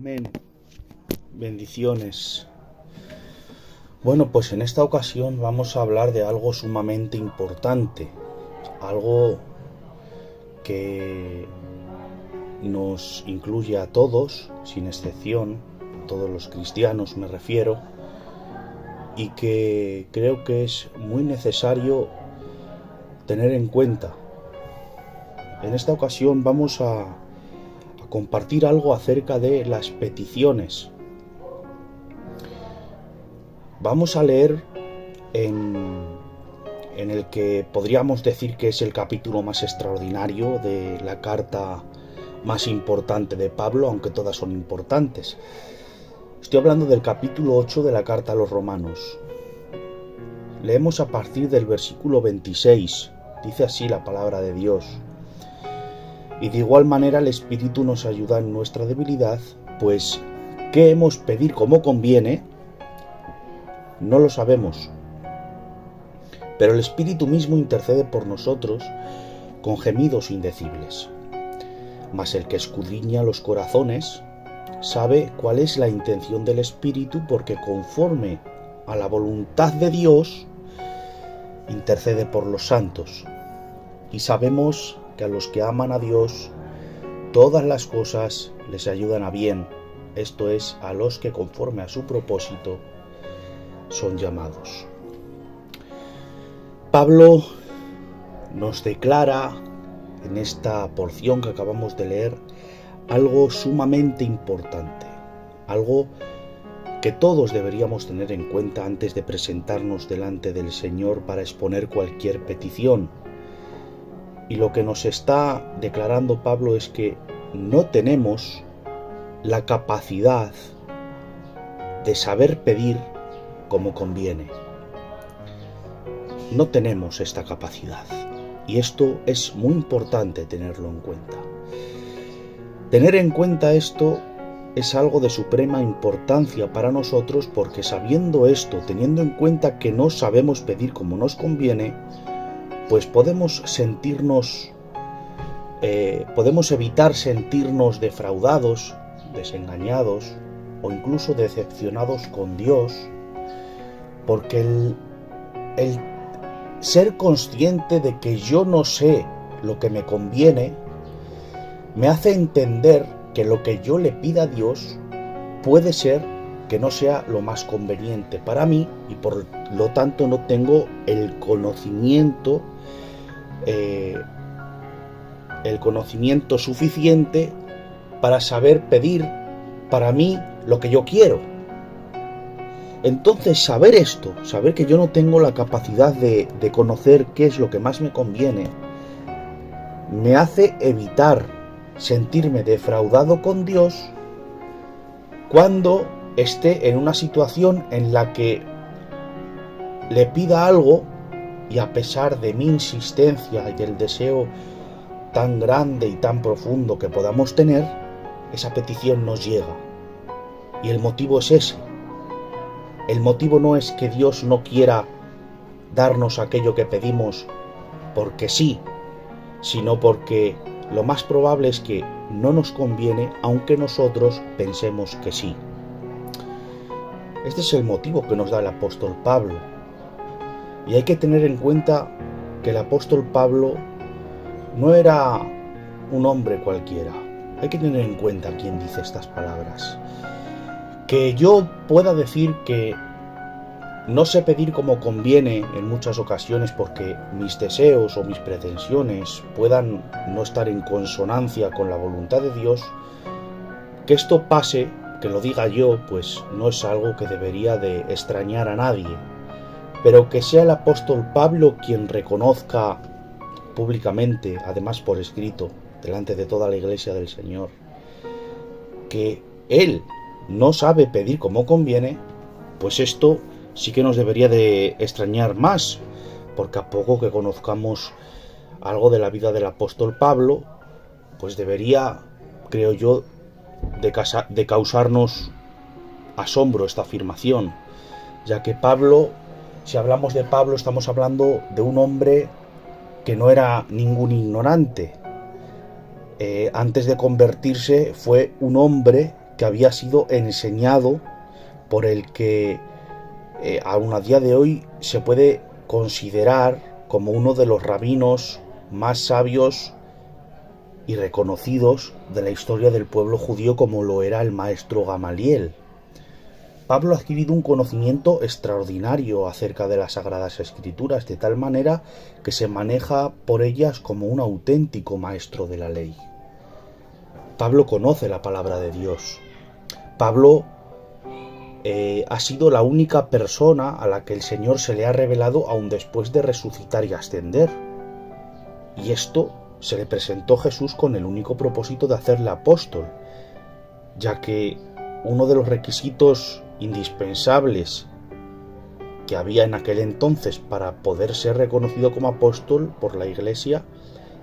Amén. Bendiciones. Bueno, pues en esta ocasión vamos a hablar de algo sumamente importante, algo que nos incluye a todos, sin excepción, a todos los cristianos me refiero, y que creo que es muy necesario tener en cuenta. En esta ocasión vamos a compartir algo acerca de las peticiones. Vamos a leer en el que podríamos decir que es el capítulo más extraordinario de la carta más importante de Pablo, aunque todas son importantes. Estoy hablando del capítulo 8 de la carta a los Romanos. Leemos a partir del versículo 26. Dice así la palabra de Dios. Y de igual manera el Espíritu nos ayuda en nuestra debilidad, pues ¿qué hemos pedir como conviene? No lo sabemos. Pero el Espíritu mismo intercede por nosotros con gemidos indecibles. Mas el que escudriña los corazones sabe cuál es la intención del Espíritu, porque conforme a la voluntad de Dios intercede por los santos. Y sabemos que a los que aman a Dios todas las cosas les ayudan a bien, esto es, a los que conforme a su propósito son llamados. Pablo nos declara en esta porción que acabamos de leer algo sumamente importante, algo que todos deberíamos tener en cuenta antes de presentarnos delante del Señor para exponer cualquier petición. Y lo que nos está declarando Pablo es que no tenemos la capacidad de saber pedir como conviene. No tenemos esta capacidad. Y esto es muy importante tenerlo en cuenta. Tener en cuenta esto es algo de suprema importancia para nosotros, porque sabiendo esto, teniendo en cuenta que no sabemos pedir como nos conviene, pues podemos evitar sentirnos defraudados, desengañados o incluso decepcionados con Dios, porque el ser consciente de que yo no sé lo que me conviene me hace entender que lo que yo le pida a Dios puede ser que no sea lo más conveniente para mí, y por lo tanto no tengo el conocimiento suficiente para saber pedir para mí lo que yo quiero. Entonces saber esto, saber que yo no tengo la capacidad de conocer qué es lo que más me conviene, me hace evitar sentirme defraudado con Dios cuando esté en una situación en la que le pida algo y a pesar de mi insistencia y del deseo tan grande y tan profundo que podamos tener, esa petición nos llega. Y el motivo es ese. El motivo no es que Dios no quiera darnos aquello que pedimos porque sí, sino porque lo más probable es que no nos conviene, aunque nosotros pensemos que sí. Este es el motivo que nos da el apóstol Pablo. Y hay que tener en cuenta que el apóstol Pablo no era un hombre cualquiera. Hay que tener en cuenta quién dice estas palabras. Que yo pueda decir que no sé pedir como conviene en muchas ocasiones porque mis deseos o mis pretensiones puedan no estar en consonancia con la voluntad de Dios, que esto pase, que lo diga yo, pues no es algo que debería de extrañar a nadie. Pero que sea el apóstol Pablo quien reconozca públicamente, además por escrito, delante de toda la iglesia del Señor, que él no sabe pedir como conviene, pues esto sí que nos debería de extrañar más, porque a poco que conozcamos algo de la vida del apóstol Pablo, pues debería, creo yo, de causarnos asombro esta afirmación, ya que Pablo, si hablamos de Pablo, estamos hablando de un hombre que no era ningún ignorante. Antes de convertirse fue un hombre que había sido enseñado por el que aún a día de hoy se puede considerar como uno de los rabinos más sabios y reconocidos de la historia del pueblo judío, como lo era el maestro Gamaliel. Pablo ha adquirido un conocimiento extraordinario acerca de las Sagradas Escrituras, de tal manera que se maneja por ellas como un auténtico maestro de la ley. Pablo conoce la palabra de Dios. Pablo ha sido la única persona a la que el Señor se le ha revelado aún después de resucitar y ascender. Y esto se le presentó Jesús con el único propósito de hacerle apóstol, ya que uno de los requisitos indispensables que había en aquel entonces para poder ser reconocido como apóstol por la Iglesia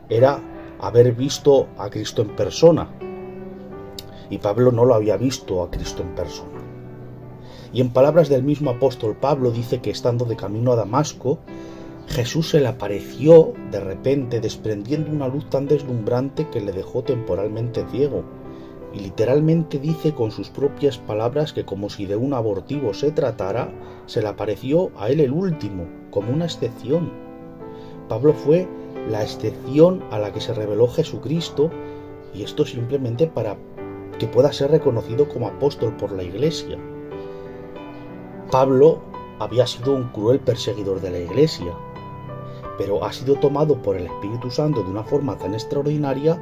era haber visto a Cristo en persona. Y Pablo no lo había visto a Cristo en persona. Y en palabras del mismo apóstol Pablo dice que estando de camino a Damasco, Jesús se le apareció de repente desprendiendo una luz tan deslumbrante que le dejó temporalmente ciego. Y literalmente dice con sus propias palabras que, como si de un abortivo se tratara, se le apareció a él el último, como una excepción. Pablo fue la excepción a la que se reveló Jesucristo, y esto simplemente para que pueda ser reconocido como apóstol por la Iglesia. Pablo había sido un cruel perseguidor de la Iglesia, pero ha sido tomado por el Espíritu Santo de una forma tan extraordinaria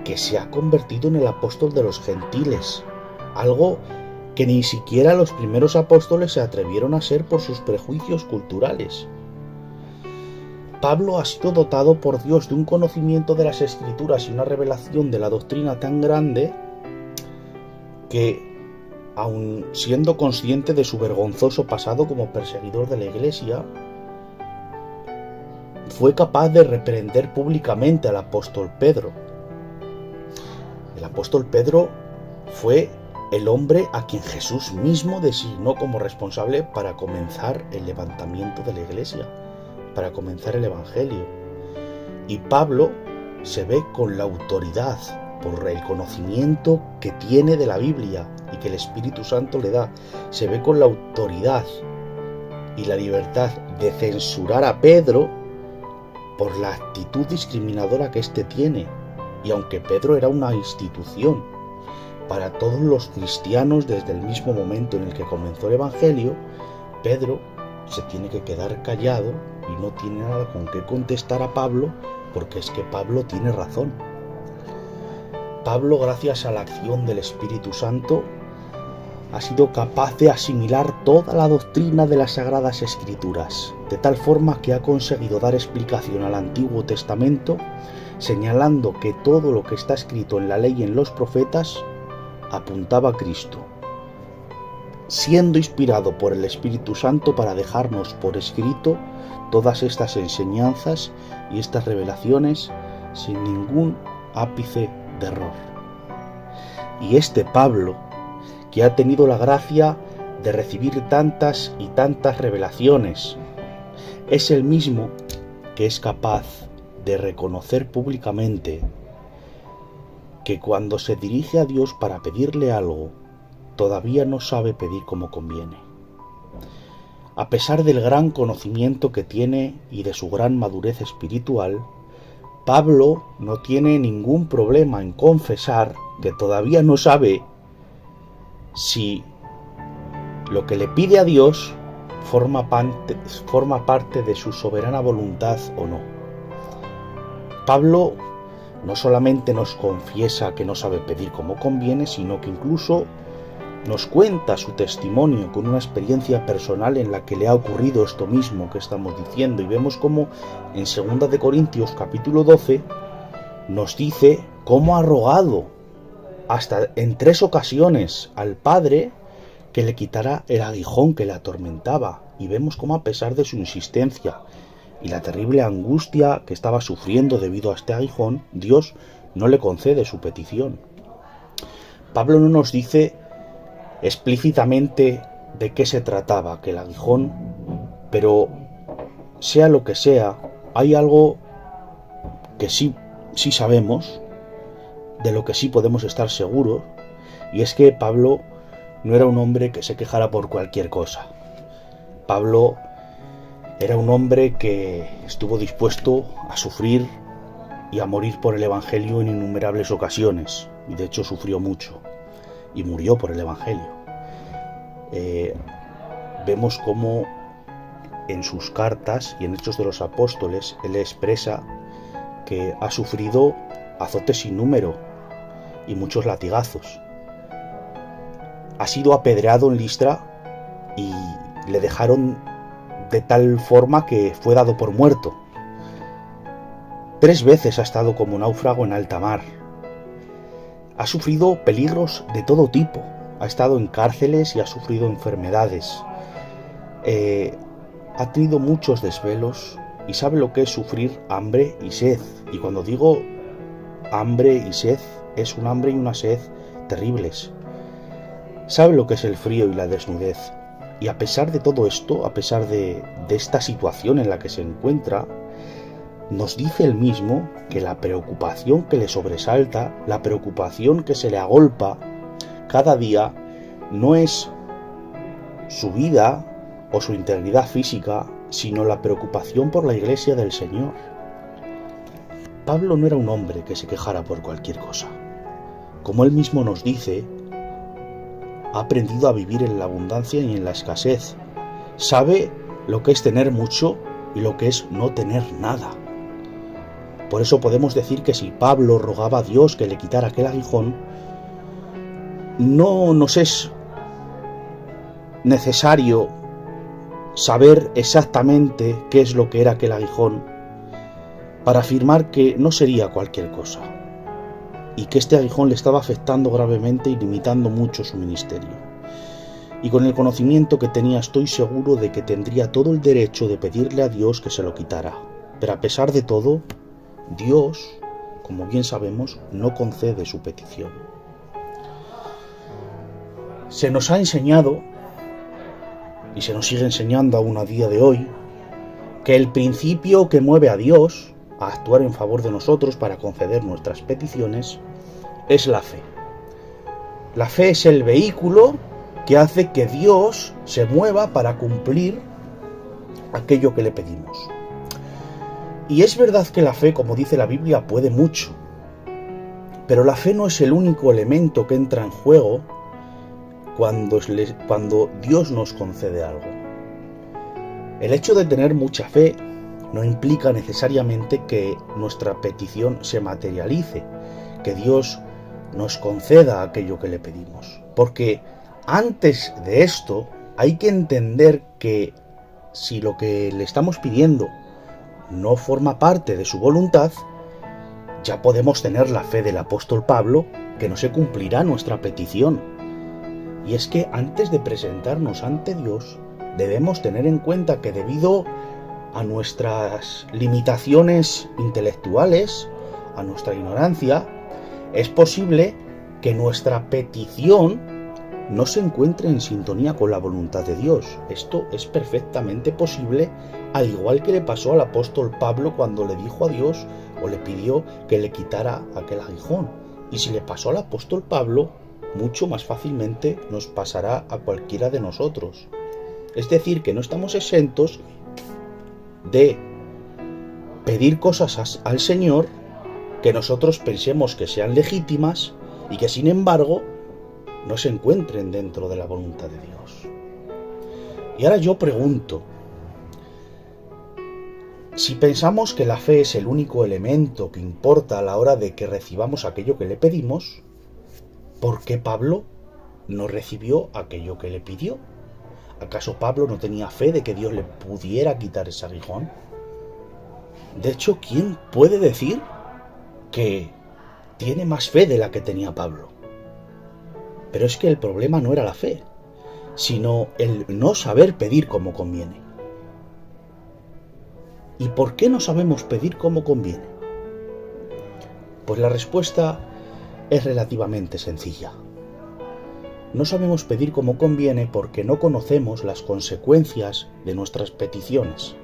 que se ha convertido en el apóstol de los gentiles, algo que ni siquiera los primeros apóstoles se atrevieron a ser por sus prejuicios culturales. Pablo ha sido dotado por Dios de un conocimiento de las Escrituras y una revelación de la doctrina tan grande que, aun siendo consciente de su vergonzoso pasado como perseguidor de la Iglesia, fue capaz de reprender públicamente al apóstol Pedro. El apóstol Pedro fue el hombre a quien Jesús mismo designó como responsable para comenzar el levantamiento de la Iglesia, para comenzar el Evangelio. Y Pablo se ve con la autoridad por el conocimiento que tiene de la Biblia y que el Espíritu Santo le da. Se ve con la autoridad y la libertad de censurar a Pedro por la actitud discriminadora que éste tiene. Y aunque Pedro era una institución para todos los cristianos desde el mismo momento en el que comenzó el Evangelio, Pedro se tiene que quedar callado y no tiene nada con qué contestar a Pablo, porque es que Pablo tiene razón. Pablo, gracias a la acción del Espíritu Santo, ha sido capaz de asimilar toda la doctrina de las Sagradas Escrituras, de tal forma que ha conseguido dar explicación al Antiguo Testamento, señalando que todo lo que está escrito en la ley y en los profetas apuntaba a Cristo, siendo inspirado por el Espíritu Santo para dejarnos por escrito todas estas enseñanzas y estas revelaciones sin ningún ápice de error. Y este Pablo, que ha tenido la gracia de recibir tantas y tantas revelaciones, es el mismo que es capaz de reconocer públicamente que cuando se dirige a Dios para pedirle algo, todavía no sabe pedir como conviene. A pesar del gran conocimiento que tiene y de su gran madurez espiritual, Pablo no tiene ningún problema en confesar que todavía no sabe si lo que le pide a Dios forma parte de su soberana voluntad o no. Pablo no solamente nos confiesa que no sabe pedir como conviene, sino que incluso nos cuenta su testimonio con una experiencia personal en la que le ha ocurrido esto mismo que estamos diciendo. Y vemos cómo en 2 de Corintios capítulo 12 nos dice cómo ha rogado hasta en 3 ocasiones al Padre que le quitara el aguijón que le atormentaba. Y vemos cómo, a pesar de su insistencia y la terrible angustia que estaba sufriendo debido a este aguijón, Dios no le concede su petición. Pablo no nos dice explícitamente de qué se trataba aquel aguijón, pero sea lo que sea, hay algo que sí sabemos, de lo que sí podemos estar seguros, Y es que Pablo no era un hombre que se quejara por cualquier cosa. Pablo era un hombre que estuvo dispuesto a sufrir y a morir por el Evangelio en innumerables ocasiones. Y de hecho sufrió mucho y murió por el Evangelio. Vemos cómo en sus cartas y en Hechos de los Apóstoles él expresa que ha sufrido azotes sin número y muchos latigazos. Ha sido apedreado en Listra y le dejaron de tal forma que fue dado por muerto. 3 veces ha estado como náufrago en alta mar. Ha sufrido peligros de todo tipo. Ha estado en cárceles y ha sufrido enfermedades. Ha tenido muchos desvelos y sabe lo que es sufrir hambre y sed. Y cuando digo hambre y sed, es un hambre y una sed terribles. Sabe lo que es el frío y la desnudez. Y a pesar de todo esto, a pesar de esta situación en la que se encuentra, nos dice él mismo que la preocupación que le sobresalta, la preocupación que se le agolpa cada día, no es su vida o su integridad física, sino la preocupación por la iglesia del Señor. Pablo no era un hombre que se quejara por cualquier cosa. Como él mismo nos dice, ha aprendido a vivir en la abundancia y en la escasez. Sabe lo que es tener mucho y lo que es no tener nada. Por eso podemos decir que si Pablo rogaba a Dios que le quitara aquel aguijón, no nos es necesario saber exactamente qué es lo que era aquel aguijón para afirmar que no sería cualquier cosa y que este aguijón le estaba afectando gravemente y limitando mucho su ministerio. Y con el conocimiento que tenía estoy seguro de que tendría todo el derecho de pedirle a Dios que se lo quitara. Pero a pesar de todo, Dios, como bien sabemos, no concede su petición. Se nos ha enseñado, y se nos sigue enseñando aún a día de hoy, que el principio que mueve a Dios a actuar en favor de nosotros para conceder nuestras peticiones es la fe. La fe es el vehículo que hace que Dios se mueva para cumplir aquello que le pedimos. Y es verdad que la fe, como dice la Biblia, puede mucho, pero la fe no es el único elemento que entra en juego cuando Dios nos concede algo. El hecho de tener mucha fe no implica necesariamente que nuestra petición se materialice, que Dios nos conceda aquello que le pedimos. Porque antes de esto hay que entender que si lo que le estamos pidiendo no forma parte de su voluntad, ya podemos tener la fe del apóstol Pablo que no se cumplirá nuestra petición. Y es que antes de presentarnos ante Dios, debemos tener en cuenta que debido a nuestras limitaciones intelectuales, a nuestra ignorancia, es posible que nuestra petición no se encuentre en sintonía con la voluntad de Dios. Esto es perfectamente posible, al igual que le pasó al apóstol Pablo cuando le dijo a Dios o le pidió que le quitara aquel aguijón. Y si le pasó al apóstol Pablo, mucho más fácilmente nos pasará a cualquiera de nosotros. Es decir, que no estamos exentos de pedir cosas al Señor que nosotros pensemos que sean legítimas y que sin embargo no se encuentren dentro de la voluntad de Dios. Y ahora yo pregunto, si pensamos que la fe es el único elemento que importa a la hora de que recibamos aquello que le pedimos, ¿por qué Pablo no recibió aquello que le pidió? ¿Acaso Pablo no tenía fe de que Dios le pudiera quitar ese aguijón? De hecho, ¿quién puede decir que tiene más fe de la que tenía Pablo? Pero es que el problema no era la fe, sino el no saber pedir como conviene. ¿Y por qué no sabemos pedir como conviene? Pues la respuesta es relativamente sencilla. No sabemos pedir como conviene porque no conocemos las consecuencias de nuestras peticiones.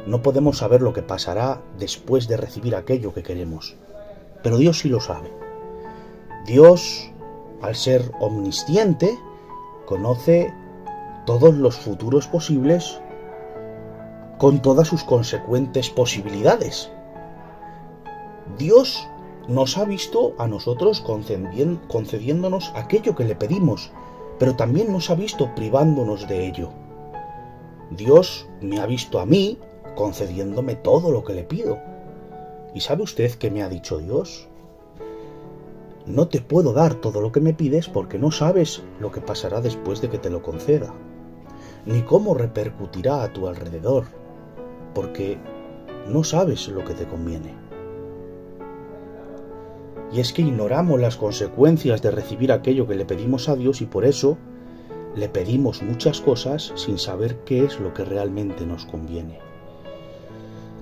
No podemos saber lo que pasará después de recibir aquello que queremos, pero Dios sí lo sabe. Dios al ser omnisciente, conoce todos los futuros posibles con todas sus consecuentes posibilidades. Dios nos ha visto a nosotros concediéndonos aquello que le pedimos, pero también nos ha visto privándonos de ello. Dios me ha visto a mí concediéndome todo lo que le pido. ¿Y sabe usted qué me ha dicho Dios? No te puedo dar todo lo que me pides porque no sabes lo que pasará después de que te lo conceda, ni cómo repercutirá a tu alrededor, porque no sabes lo que te conviene. Y es que ignoramos las consecuencias de recibir aquello que le pedimos a Dios y por eso le pedimos muchas cosas sin saber qué es lo que realmente nos conviene.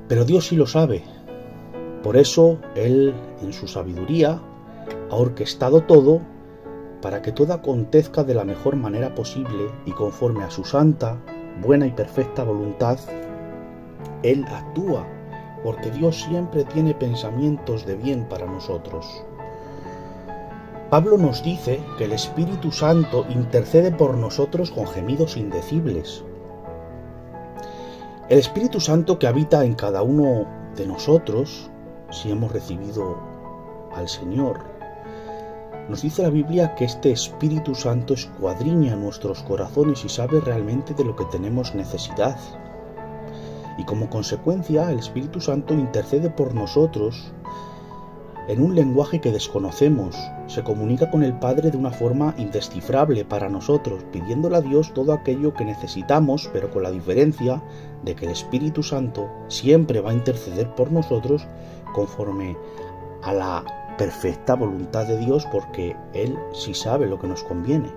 Pero Dios sí lo sabe. Por eso Él, en su sabiduría, ha orquestado todo para que todo acontezca de la mejor manera posible y conforme a su santa, buena y perfecta voluntad. Él actúa, porque Dios siempre tiene pensamientos de bien para nosotros. Pablo nos dice que el Espíritu Santo intercede por nosotros con gemidos indecibles. El Espíritu Santo que habita en cada uno de nosotros, si hemos recibido al Señor, nos dice la Biblia que este Espíritu Santo escuadriña nuestros corazones y sabe realmente de lo que tenemos necesidad. Y como consecuencia, el Espíritu Santo intercede por nosotros en un lenguaje que desconocemos. Se comunica con el Padre de una forma indescifrable para nosotros, pidiéndole a Dios todo aquello que necesitamos, pero con la diferencia de que el Espíritu Santo siempre va a interceder por nosotros conforme a la perfecta voluntad de Dios, porque Él sí sabe lo que nos conviene.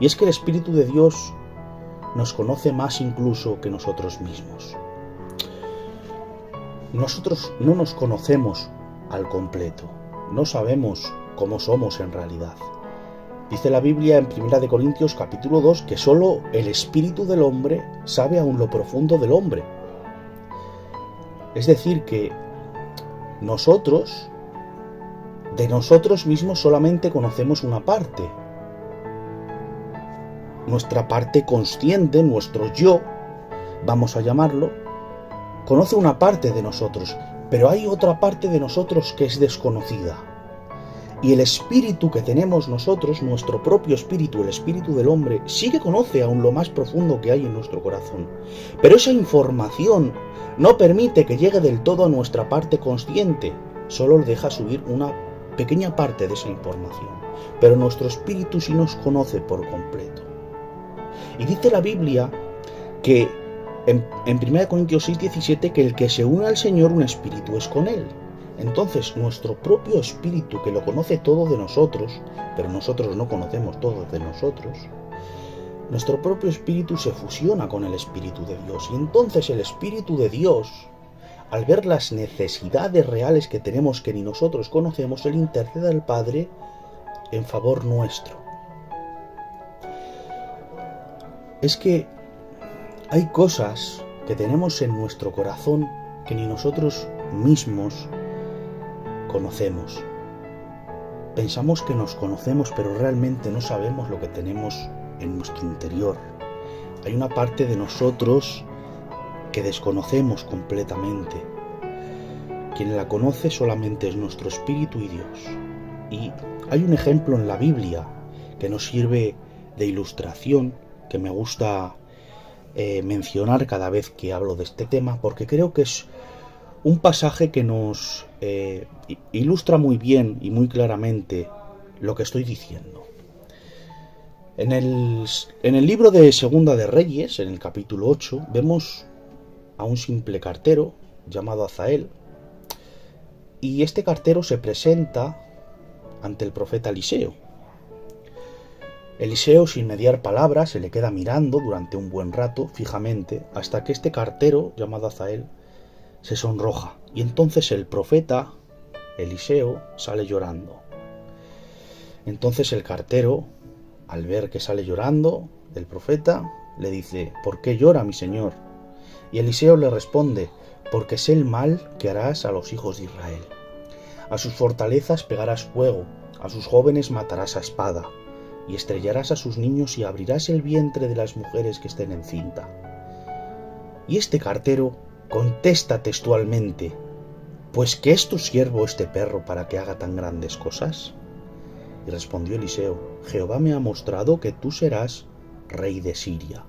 Y es que el Espíritu de Dios nos conoce más incluso que nosotros mismos. Nosotros no nos conocemos al completo, no sabemos cómo somos en realidad. Dice la Biblia en 1 Corintios capítulo 2 que solo el espíritu del hombre sabe aún lo profundo del hombre. Es decir, que nosotros, de nosotros mismos solamente conocemos una parte. Nuestra parte consciente, nuestro yo, vamos a llamarlo, conoce una parte de nosotros, pero hay otra parte de nosotros que es desconocida. Y el espíritu que tenemos nosotros, nuestro propio espíritu, el espíritu del hombre, sí que conoce aún lo más profundo que hay en nuestro corazón. Pero esa información no permite que llegue del todo a nuestra parte consciente, solo deja subir una pequeña parte de esa información. Pero nuestro espíritu sí nos conoce por completo. Y dice la Biblia que en 1 Corintios 6:17 que el que se une al Señor, un espíritu es con Él. Entonces nuestro propio espíritu, que lo conoce todo de nosotros, pero nosotros no conocemos todo de nosotros, nuestro propio espíritu se fusiona con el Espíritu de Dios. Y entonces el Espíritu de Dios, al ver las necesidades reales que tenemos que ni nosotros conocemos, Él intercede al Padre en favor nuestro. Es que hay cosas que tenemos en nuestro corazón que ni nosotros mismos conocemos. Pensamos que nos conocemos, pero realmente no sabemos lo que tenemos en nuestro interior. Hay una parte de nosotros que desconocemos completamente. Quien la conoce solamente es nuestro espíritu y Dios. Y hay un ejemplo en la Biblia que nos sirve de ilustración, que me gusta mencionar cada vez que hablo de este tema, porque creo que es un pasaje que nos ilustra muy bien y muy claramente lo que estoy diciendo. En el libro de Segunda de Reyes, en el capítulo 8, vemos a un simple cartero llamado Azael, y este cartero se presenta ante el profeta Eliseo. Eliseo, sin mediar palabras, se le queda mirando durante un buen rato, fijamente, hasta que este cartero, llamado Azael, se sonroja. Y entonces el profeta, Eliseo, sale llorando. Entonces el cartero, al ver que sale llorando el profeta, le dice: ¿por qué llora, mi señor? Y Eliseo le responde: porque sé el mal que harás a los hijos de Israel. A sus fortalezas pegarás fuego, a sus jóvenes matarás a espada, y estrellarás a sus niños y abrirás el vientre de las mujeres que estén encinta. Y este cartero contesta textualmente: ¿pues qué es tu siervo este perro para que haga tan grandes cosas? Y respondió Eliseo: Jehová me ha mostrado que tú serás rey de Siria.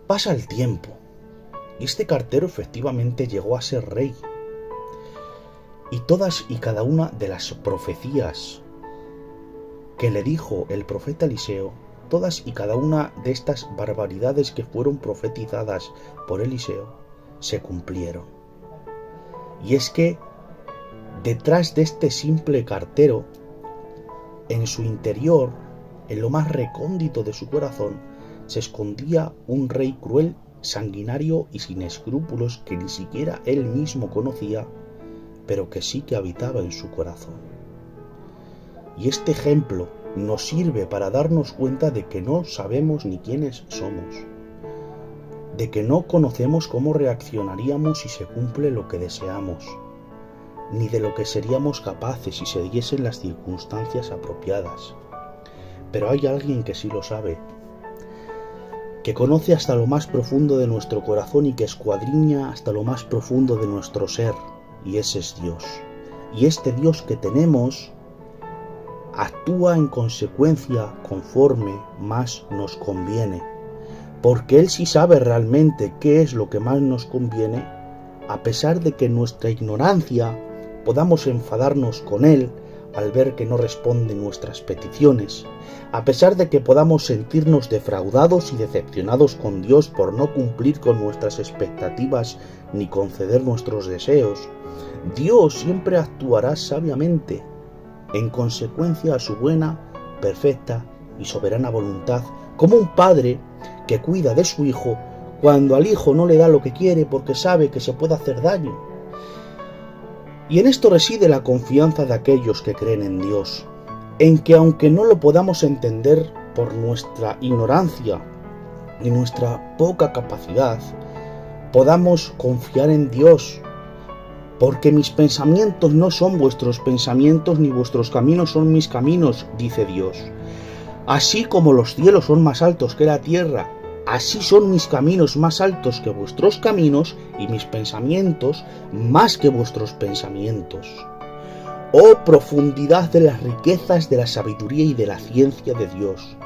Pasa el tiempo, y este cartero efectivamente llegó a ser rey. Y todas y cada una de las profecías que le dijo el profeta Eliseo, todas y cada una de estas barbaridades que fueron profetizadas por Eliseo, se cumplieron. Y es que detrás de este simple cartero, en su interior, en lo más recóndito de su corazón, se escondía un rey cruel, sanguinario y sin escrúpulos que ni siquiera él mismo conocía, pero que sí que habitaba en su corazón. Y este ejemplo nos sirve para darnos cuenta de que no sabemos ni quiénes somos, de que no conocemos cómo reaccionaríamos si se cumple lo que deseamos, ni de lo que seríamos capaces si se diesen las circunstancias apropiadas. Pero hay alguien que sí lo sabe, que conoce hasta lo más profundo de nuestro corazón y que escuadriña hasta lo más profundo de nuestro ser, y ese es Dios. Y este Dios que tenemos actúa en consecuencia conforme más nos conviene, porque Él sí sabe realmente qué es lo que más nos conviene, a pesar de que en nuestra ignorancia podamos enfadarnos con Él al ver que no responde nuestras peticiones, a pesar de que podamos sentirnos defraudados y decepcionados con Dios por no cumplir con nuestras expectativas ni conceder nuestros deseos. Dios siempre actuará sabiamente, en consecuencia a su buena, perfecta y soberana voluntad, como un padre que cuida de su hijo cuando al hijo no le da lo que quiere porque sabe que se puede hacer daño. Y en esto reside la confianza de aquellos que creen en Dios, en que aunque no lo podamos entender por nuestra ignorancia y nuestra poca capacidad, podamos confiar en Dios, porque mis pensamientos no son vuestros pensamientos, ni vuestros caminos son mis caminos, dice Dios. Así como los cielos son más altos que la tierra, así son mis caminos más altos que vuestros caminos, y mis pensamientos más que vuestros pensamientos. Oh profundidad de las riquezas de la sabiduría y de la ciencia de Dios.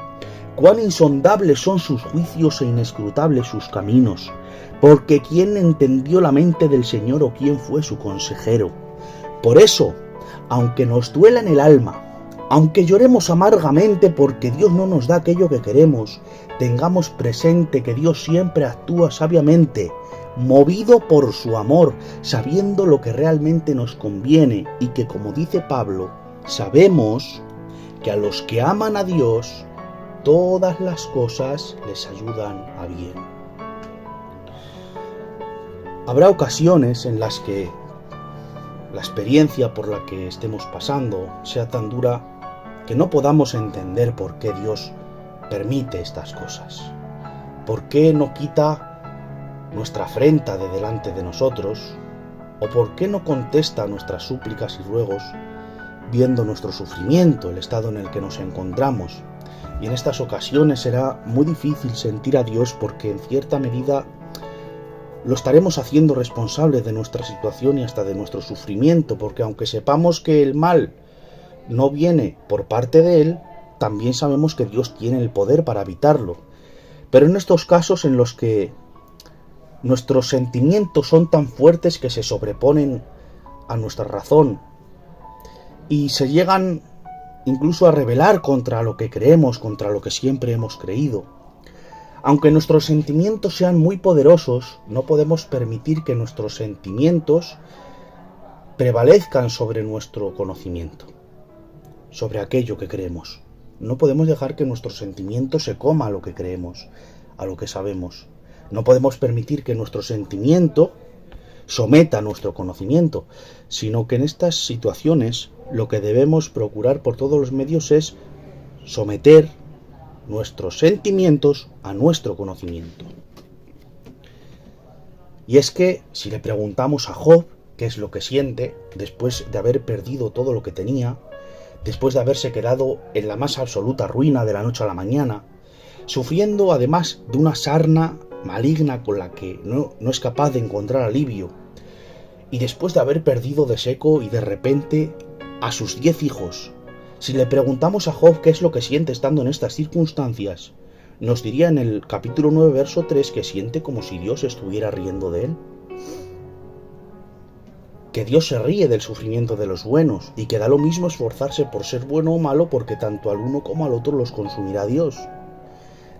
Cuán insondables son sus juicios e inescrutables sus caminos. Porque ¿quién entendió la mente del Señor o quién fue su consejero? Por eso, aunque nos duela en el alma, aunque lloremos amargamente porque Dios no nos da aquello que queremos, tengamos presente que Dios siempre actúa sabiamente, movido por su amor, sabiendo lo que realmente nos conviene y que, como dice Pablo, sabemos que a los que aman a Dios, todas las cosas les ayudan a bien. Habrá ocasiones en las que la experiencia por la que estemos pasando sea tan dura que no podamos entender por qué Dios permite estas cosas, por qué no quita nuestra afrenta de delante de nosotros, o por qué no contesta nuestras súplicas y ruegos viendo nuestro sufrimiento, el estado en el que nos encontramos. Y en estas ocasiones será muy difícil sentir a Dios porque en cierta medida lo estaremos haciendo responsable de nuestra situación y hasta de nuestro sufrimiento, porque aunque sepamos que el mal no viene por parte de Él, también sabemos que Dios tiene el poder para evitarlo. Pero en estos casos en los que nuestros sentimientos son tan fuertes que se sobreponen a nuestra razón y se llegan incluso a rebelar contra lo que creemos, contra lo que siempre hemos creído, aunque nuestros sentimientos sean muy poderosos, no podemos permitir que nuestros sentimientos prevalezcan sobre nuestro conocimiento, sobre aquello que creemos. No podemos dejar que nuestro sentimiento se coma a lo que creemos, a lo que sabemos. No podemos permitir que nuestro sentimiento someta nuestro conocimiento, sino que en estas situaciones lo que debemos procurar por todos los medios es someter nuestros sentimientos a nuestro conocimiento. Y es que si le preguntamos a Job qué es lo que siente después de haber perdido todo lo que tenía, después de haberse quedado en la más absoluta ruina de la noche a la mañana, sufriendo además de una sarna maligna con la que no es capaz de encontrar alivio, y después de haber perdido de seco y de repente a sus 10 hijos. Si le preguntamos a Job qué es lo que siente estando en estas circunstancias, nos diría en el capítulo 9, verso 3, que siente como si Dios estuviera riendo de él. Que Dios se ríe del sufrimiento de los buenos y que da lo mismo esforzarse por ser bueno o malo, porque tanto al uno como al otro los consumirá Dios.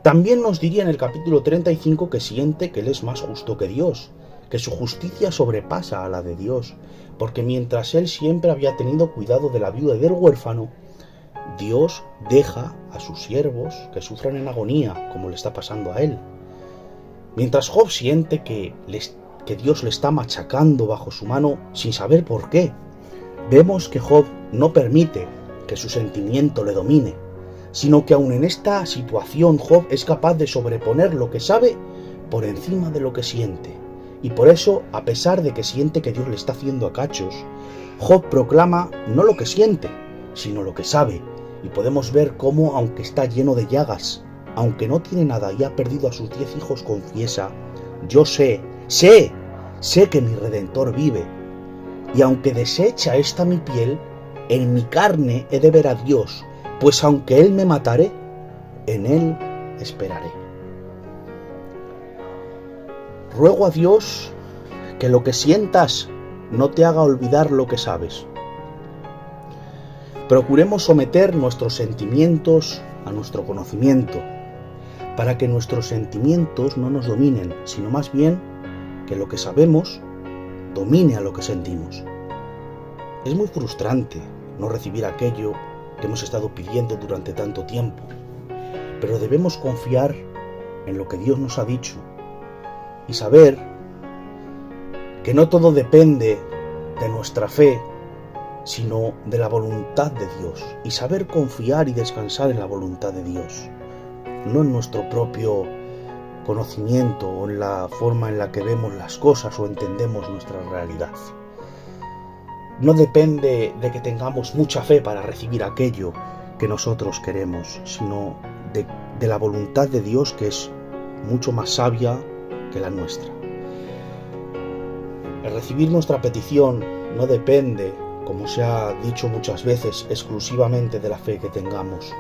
También nos diría en el capítulo 35 que siente que Él es más justo que Dios, que su justicia sobrepasa a la de Dios, porque mientras Él siempre había tenido cuidado de la viuda y del huérfano, Dios deja a sus siervos que sufran en agonía, como le está pasando a Él. Mientras Job siente que Dios le está machacando bajo su mano sin saber por qué, vemos que Job no permite que su sentimiento le domine, sino que aun en esta situación Job es capaz de sobreponer lo que sabe por encima de lo que siente. Y por eso, a pesar de que siente que Dios le está haciendo a cachos, Job proclama no lo que siente, sino lo que sabe. Y podemos ver cómo, aunque está lleno de llagas, aunque no tiene nada y ha perdido a sus 10 hijos, confiesa: yo sé que mi Redentor vive, y aunque deshecha esta mi piel, en mi carne he de ver a Dios, pues aunque Él me matare, en Él esperaré. Ruego a Dios que lo que sientas no te haga olvidar lo que sabes. Procuremos someter nuestros sentimientos a nuestro conocimiento, para que nuestros sentimientos no nos dominen, sino más bien que lo que sabemos domine a lo que sentimos. Es muy frustrante no recibir aquello que hemos estado pidiendo durante tanto tiempo, pero debemos confiar en lo que Dios nos ha dicho y saber que no todo depende de nuestra fe, sino de la voluntad de Dios, y saber confiar y descansar en la voluntad de Dios, no en nuestro propio conocimiento o en la forma en la que vemos las cosas o entendemos nuestra realidad. No depende de que tengamos mucha fe para recibir aquello que nosotros queremos, sino de la voluntad de Dios, que es mucho más sabia que la nuestra. El recibir nuestra petición no depende, como se ha dicho muchas veces, exclusivamente de la fe que tengamos.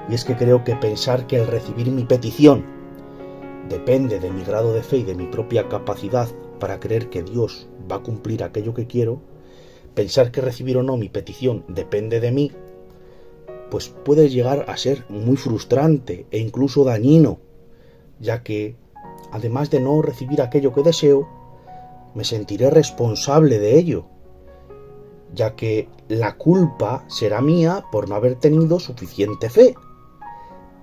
Y es que creo que pensar que el recibir mi petición depende de mi grado de fe y de mi propia capacidad para creer que Dios va a cumplir aquello que quiero, pensar que recibir o no mi petición depende de mí, pues puede llegar a ser muy frustrante e incluso dañino, ya que, además de no recibir aquello que deseo, me sentiré responsable de ello, ya que la culpa será mía por no haber tenido suficiente fe.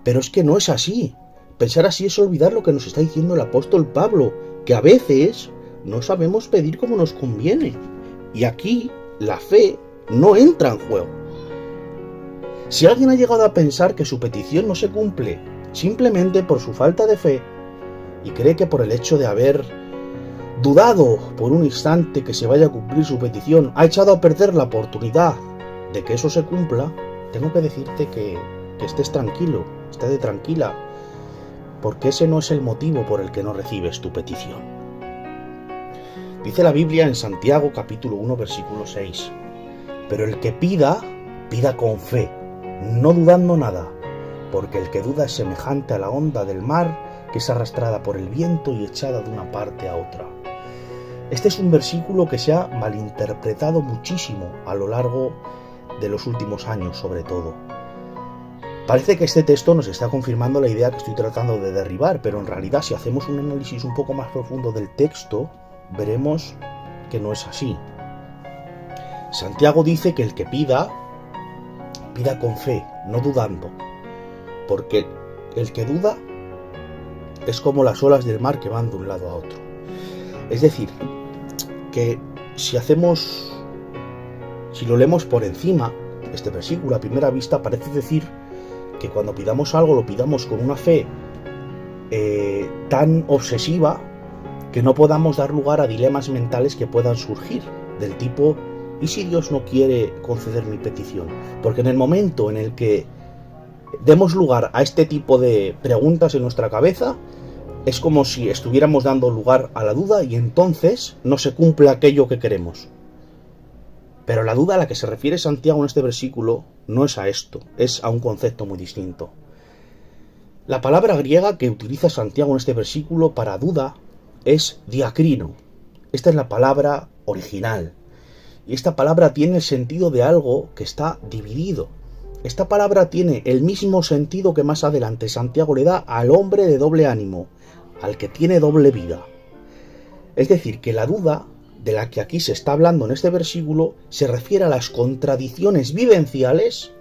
Pero es que no es así. Pensar así es olvidar lo que nos está diciendo el apóstol Pablo, que a veces no sabemos pedir como nos conviene. Y aquí la fe no entra en juego. Si alguien ha llegado a pensar que su petición no se cumple simplemente por su falta de fe, y cree que por el hecho de haber dudado por un instante que se vaya a cumplir su petición, ha echado a perder la oportunidad de que eso se cumpla, tengo que decirte que estés tranquilo, estés tranquila, porque ese no es el motivo por el que no recibes tu petición. Dice la Biblia en Santiago capítulo 1 versículo 6: pero el que pida, pida con fe, no dudando nada, porque el que duda es semejante a la onda del mar, que es arrastrada por el viento y echada de una parte a otra. Este es un versículo que se ha malinterpretado muchísimo a lo largo de los últimos años, sobre todo. Parece que este texto nos está confirmando la idea que estoy tratando de derribar, pero en realidad, si hacemos un análisis un poco más profundo del texto, veremos que no es así. Santiago dice que el que pida, pida con fe, no dudando, porque el que duda es como las olas del mar que van de un lado a otro. Es decir, que si lo leemos por encima, este versículo a primera vista parece decir que cuando pidamos algo lo pidamos con una fe tan obsesiva que no podamos dar lugar a dilemas mentales que puedan surgir, del tipo: ¿Y si Dios no quiere conceder mi petición? Porque en el momento en el que demos lugar a este tipo de preguntas en nuestra cabeza, es como si estuviéramos dando lugar a la duda y entonces no se cumple aquello que queremos. Pero la duda a la que se refiere Santiago en este versículo no es a esto, es a un concepto muy distinto. La palabra griega que utiliza Santiago en este versículo para duda es diacrino. Esta es la palabra original. Y esta palabra tiene el sentido de algo que está dividido. Esta palabra tiene el mismo sentido que más adelante Santiago le da al hombre de doble ánimo, al que tiene doble vida. Es decir, que la duda de la que aquí se está hablando en este versículo se refiere a las contradicciones vivenciales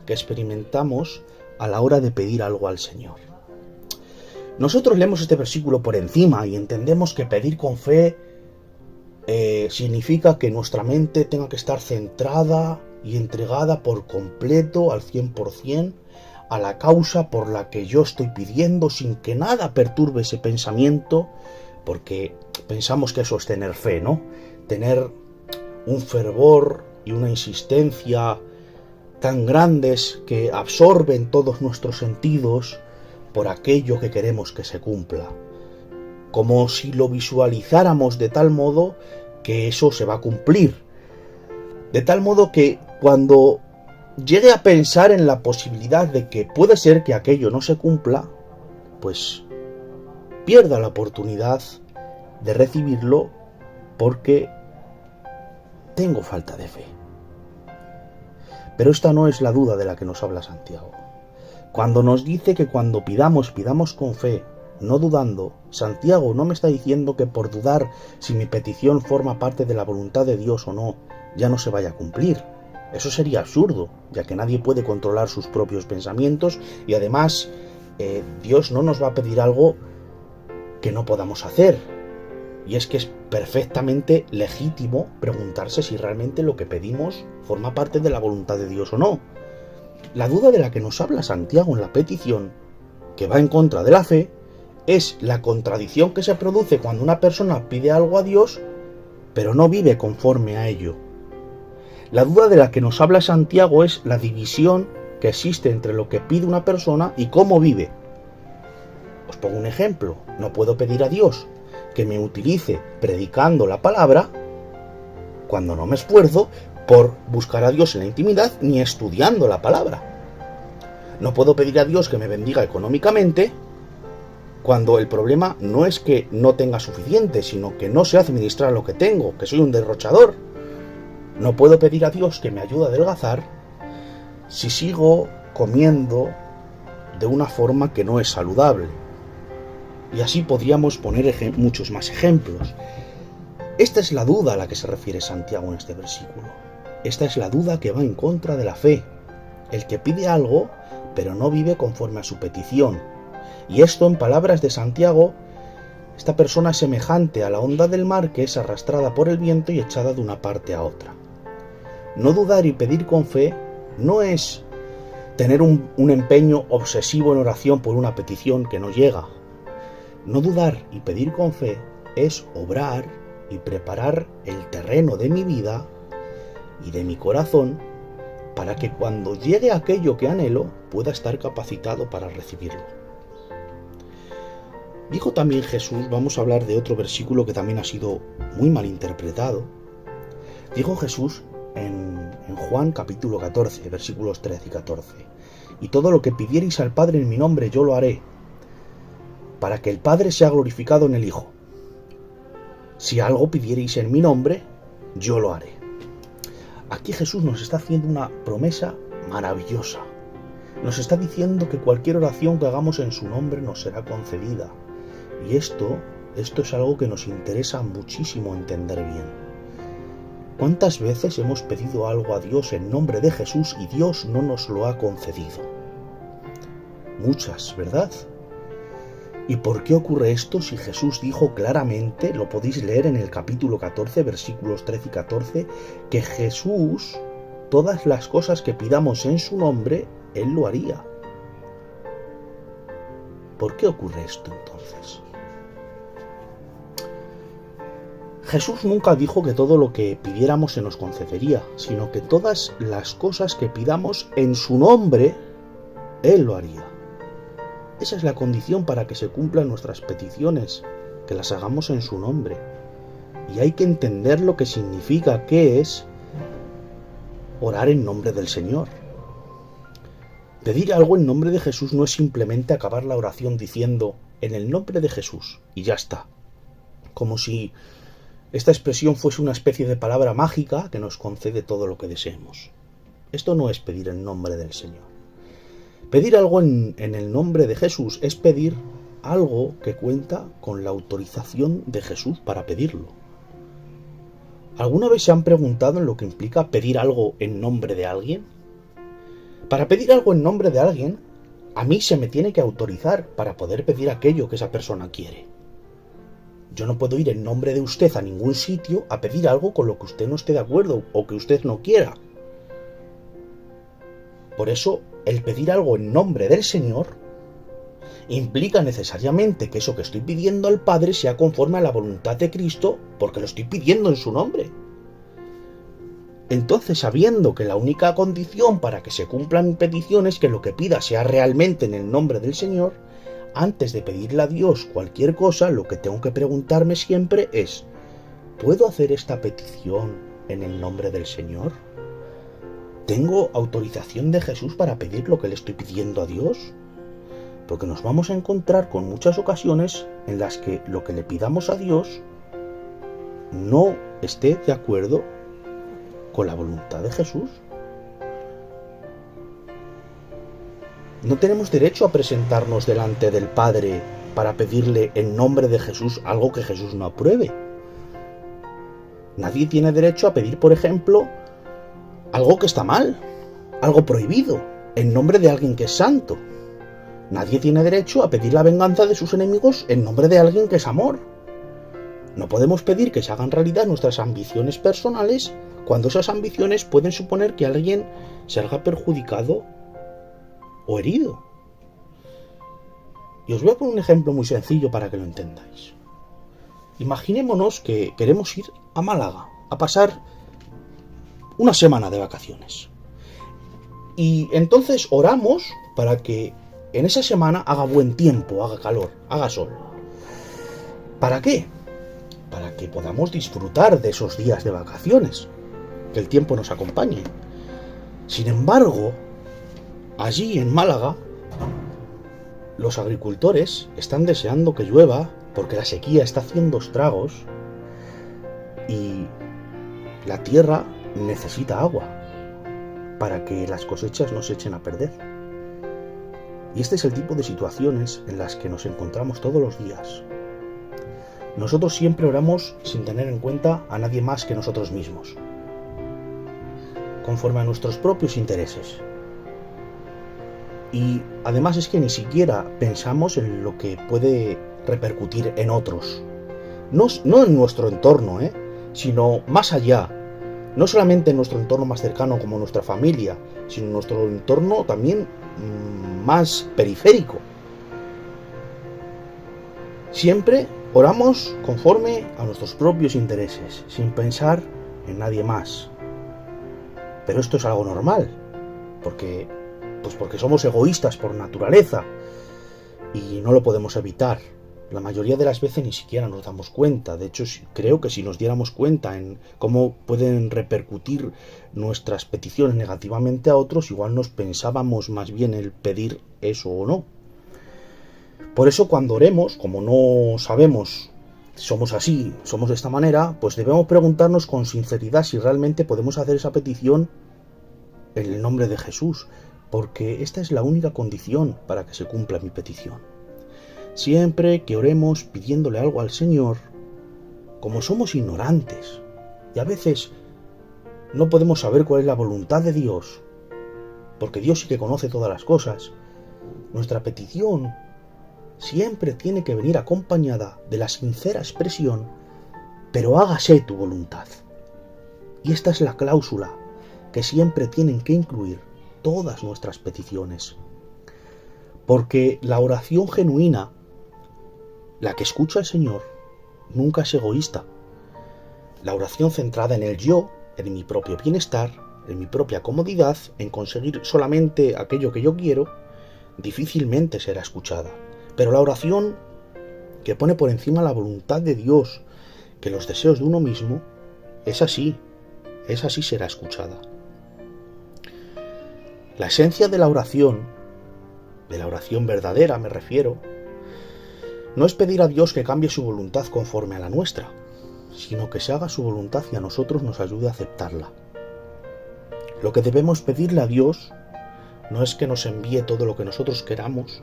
que experimentamos a la hora de pedir algo al Señor. Nosotros leemos este versículo por encima y entendemos que pedir con fe significa que nuestra mente tenga que estar centrada y entregada por completo al 100% a la causa por la que yo estoy pidiendo, sin que nada perturbe ese pensamiento, porque pensamos que eso es tener fe, ¿no? Tener un fervor y una insistencia tan grandes que absorben todos nuestros sentidos por aquello que queremos que se cumpla. Como si lo visualizáramos de tal modo que eso se va a cumplir. De tal modo que cuando llegue a pensar en la posibilidad de que puede ser que aquello no se cumpla, pues pierda la oportunidad de recibirlo porque tengo falta de fe. Pero esta no es la duda de la que nos habla Santiago. Cuando nos dice que cuando pidamos con fe, no dudando, Santiago no me está diciendo que por dudar si mi petición forma parte de la voluntad de Dios o no, ya no se vaya a cumplir. Eso sería absurdo, ya que nadie puede controlar sus propios pensamientos y además Dios no nos va a pedir algo que no podamos hacer. Y es que es perfectamente legítimo preguntarse si realmente lo que pedimos forma parte de la voluntad de Dios o no. La duda de la que nos habla Santiago en la petición, que va en contra de la fe, es la contradicción que se produce cuando una persona pide algo a Dios, pero no vive conforme a ello. La duda de la que nos habla Santiago es la división que existe entre lo que pide una persona y cómo vive. Os pongo un ejemplo. No puedo pedir a Dios que me utilice predicando la palabra cuando no me esfuerzo por buscar a Dios en la intimidad ni estudiando la palabra. No puedo pedir a Dios que me bendiga económicamente cuando el problema no es que no tenga suficiente, sino que no sé administrar lo que tengo, que soy un derrochador. No puedo pedir a Dios que me ayude a adelgazar si sigo comiendo de una forma que no es saludable. Y así podríamos poner muchos más ejemplos. Esta es la duda a la que se refiere Santiago en este versículo. Esta es la duda que va en contra de la fe. El que pide algo, pero no vive conforme a su petición. Y esto, en palabras de Santiago, esta persona es semejante a la onda del mar que es arrastrada por el viento y echada de una parte a otra. No dudar y pedir con fe no es tener un empeño obsesivo en oración por una petición que no llega. No dudar y pedir con fe es obrar y preparar el terreno de mi vida y de mi corazón para que cuando llegue aquello que anhelo pueda estar capacitado para recibirlo. Dijo también Jesús, vamos a hablar de otro versículo que también ha sido muy mal interpretado. Dijo Jesús en Juan capítulo 14, versículos 13 y 14. Y todo lo que pidierais al Padre en mi nombre yo lo haré, para que el Padre sea glorificado en el Hijo. Si algo pidierais en mi nombre, yo lo haré. Aquí Jesús nos está haciendo una promesa maravillosa. Nos está diciendo que cualquier oración que hagamos en su nombre nos será concedida. Y esto es algo que nos interesa muchísimo entender bien. ¿Cuántas veces hemos pedido algo a Dios en nombre de Jesús y Dios no nos lo ha concedido? Muchas, ¿verdad? ¿Y por qué ocurre esto si Jesús dijo claramente, lo podéis leer en el capítulo 14, versículos 13 y 14, que Jesús, todas las cosas que pidamos en su nombre, Él lo haría? ¿Por qué ocurre esto entonces? Jesús nunca dijo que todo lo que pidiéramos se nos concedería, sino que todas las cosas que pidamos en su nombre, Él lo haría. Esa es la condición para que se cumplan nuestras peticiones, que las hagamos en su nombre. Y hay que entender lo que significa, que es orar en nombre del Señor. Pedir algo en nombre de Jesús no es simplemente acabar la oración diciendo en el nombre de Jesús y ya está. Como si esta expresión fuese una especie de palabra mágica que nos concede todo lo que deseemos. Esto no es pedir en nombre del Señor. Pedir algo en el nombre de Jesús es pedir algo que cuenta con la autorización de Jesús para pedirlo. ¿Alguna vez se han preguntado en lo que implica pedir algo en nombre de alguien? Para pedir algo en nombre de alguien, a mí se me tiene que autorizar para poder pedir aquello que esa persona quiere. Yo no puedo ir en nombre de usted a ningún sitio a pedir algo con lo que usted no esté de acuerdo o que usted no quiera. Por eso, el pedir algo en nombre del Señor implica necesariamente que eso que estoy pidiendo al Padre sea conforme a la voluntad de Cristo, porque lo estoy pidiendo en su nombre. Entonces, sabiendo que la única condición para que se cumpla mi petición es que lo que pida sea realmente en el nombre del Señor, antes de pedirle a Dios cualquier cosa, lo que tengo que preguntarme siempre es: ¿puedo hacer esta petición en el nombre del Señor? ¿Tengo autorización de Jesús para pedir lo que le estoy pidiendo a Dios? Porque nos vamos a encontrar con muchas ocasiones en las que lo que le pidamos a Dios no esté de acuerdo con la voluntad de Jesús. No tenemos derecho a presentarnos delante del Padre para pedirle en nombre de Jesús algo que Jesús no apruebe. Nadie tiene derecho a pedir, por ejemplo, algo que está mal, algo prohibido, en nombre de alguien que es santo. Nadie tiene derecho a pedir la venganza de sus enemigos en nombre de alguien que es amor. No podemos pedir que se hagan realidad nuestras ambiciones personales cuando esas ambiciones pueden suponer que alguien salga perjudicado o herido. Y os voy a poner un ejemplo muy sencillo para que lo entendáis. Imaginémonos que queremos ir a Málaga a pasar una semana de vacaciones. Y entonces oramos para que en esa semana haga buen tiempo, haga calor, haga sol. ¿Para qué? Para que podamos disfrutar de esos días de vacaciones, que el tiempo nos acompañe. Sin embargo, allí en Málaga, los agricultores están deseando que llueva porque la sequía está haciendo estragos y la tierra necesita agua para que las cosechas no se echen a perder. Y este es el tipo de situaciones en las que nos encontramos todos los días. Nosotros siempre oramos sin tener en cuenta a nadie más que nosotros mismos, conforme a nuestros propios intereses. Y además es que ni siquiera pensamos en lo que puede repercutir en otros. No en nuestro entorno, sino más allá. No solamente en nuestro entorno más cercano como nuestra familia, sino en nuestro entorno también más periférico. Siempre oramos conforme a nuestros propios intereses, sin pensar en nadie más. Pero esto es algo normal, porque somos egoístas por naturaleza y no lo podemos evitar. La mayoría de las veces ni siquiera nos damos cuenta. De hecho, creo que si nos diéramos cuenta en cómo pueden repercutir nuestras peticiones negativamente a otros, igual nos pensábamos más bien el pedir eso o no. Por eso cuando oremos, como no sabemos si somos así, somos de esta manera, pues debemos preguntarnos con sinceridad si realmente podemos hacer esa petición en el nombre de Jesús, porque esta es la única condición para que se cumpla mi petición. Siempre que oremos pidiéndole algo al Señor, como somos ignorantes y a veces no podemos saber cuál es la voluntad de Dios, porque Dios sí que conoce todas las cosas, nuestra petición siempre tiene que venir acompañada de la sincera expresión: pero hágase tu voluntad. Y esta es la cláusula que siempre tienen que incluir todas nuestras peticiones. Porque la oración genuina, la que escucha al Señor, nunca es egoísta. La oración centrada en el yo, en mi propio bienestar, en mi propia comodidad, en conseguir solamente aquello que yo quiero, difícilmente será escuchada. Pero la oración que pone por encima la voluntad de Dios, que los deseos de uno mismo, esa sí será escuchada. La esencia de la oración verdadera me refiero, no es pedir a Dios que cambie su voluntad conforme a la nuestra, sino que se haga su voluntad y a nosotros nos ayude a aceptarla. Lo que debemos pedirle a Dios no es que nos envíe todo lo que nosotros queramos,